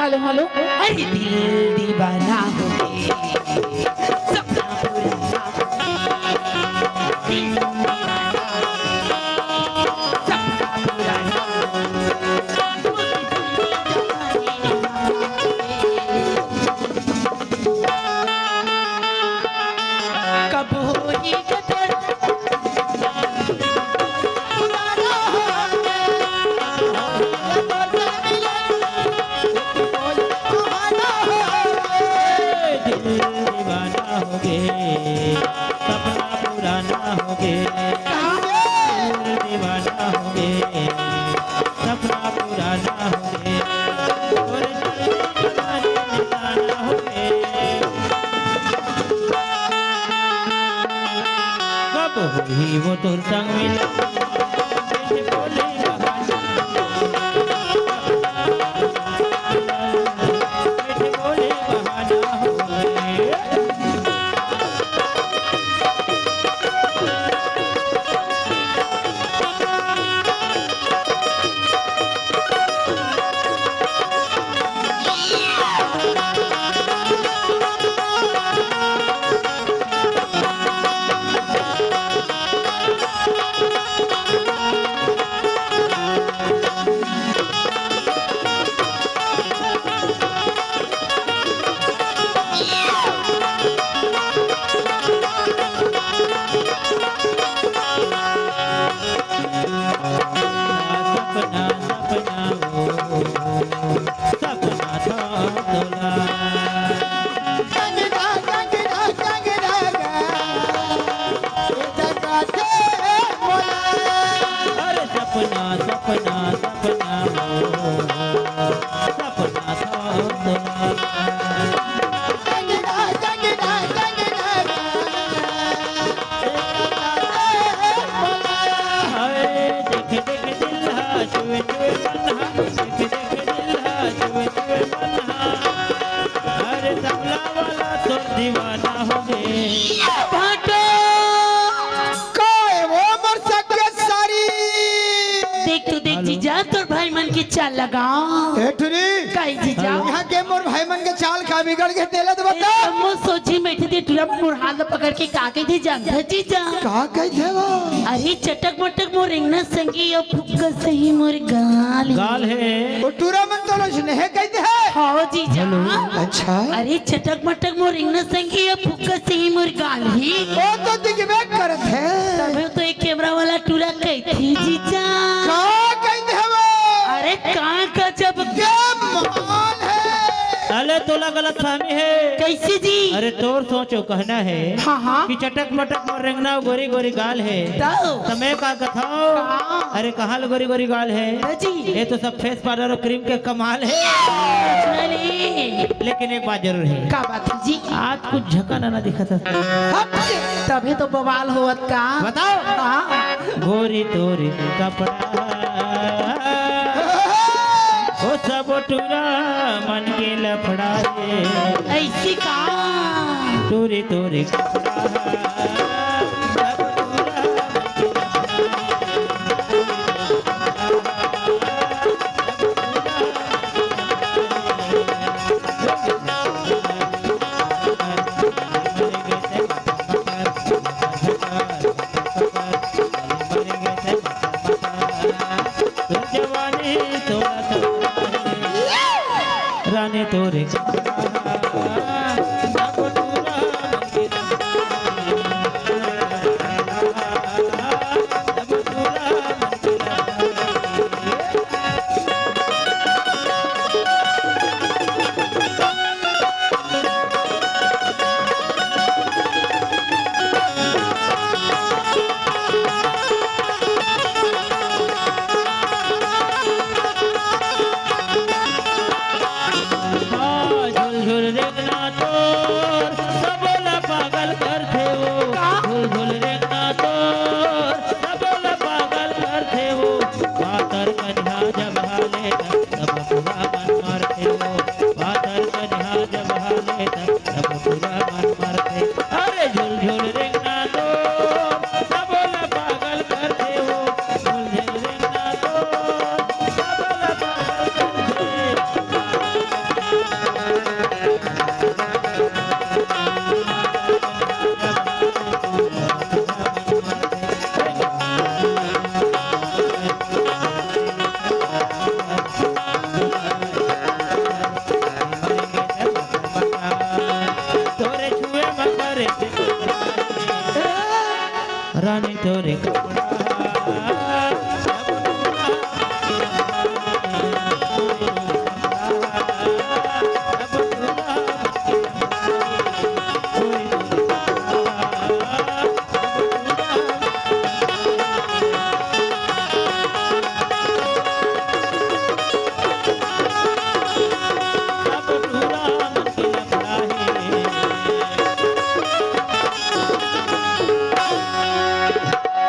मालूम मालूम अरे दिल दीवाना हो गए सपना पूरा दिल कब होगी कदर सपना पुराना हो गए दीवाना हो गए सपना पुराना हो गए कब हुई वो तुर संग मिला दीवाना हो गए देख तो देख जीजा तोर भाई मन की चाल लगाओ काई जीजा यहाँ के मोर भाई मन के चाल का बिगड़ के तेला तो बता मो सोची बैठे थे तुरंत मोर हाथ पकड़ के का कही थी जानता जीजा का कही थे वो अरे चटक मटक मोर रिंगना संगी और फुक्का सही मोर गाल गाल है वो टूरा मन तो स्नेह कहते हैं हाँ जीजा अच्छा अरे चटक मटक मोर रिंगना संगी और फुक्का सही मोर गाल ही वो तो दिखबे करत है तभी तो एक कैमरा वाला टूरा कही थी जीजा का कहते हैं वो अरे कहाँ का जब क्या माल है अरे तोला गलत फहमी है कैसे जी अरे तोर सोचो कहना है हाँ हाँ कि चटक मटक और रेंगना गोरी गोरी गाल है समय का कथाओ अरे कहाँ गोरी गोरी गाल है जी ये तो सब फेस पाउडर और क्रीम के कमाल है लेकिन एक बात जरूर है क्या बात है जी आज कुछ झकाना ना दिखा था तभी तो बवाल होवत का बताओ गोरी तोरी कपड़ा वो सब टूरा मन के लफड़ा रे ऐसी का टूरी तोरी कपड़ा रानी तोरे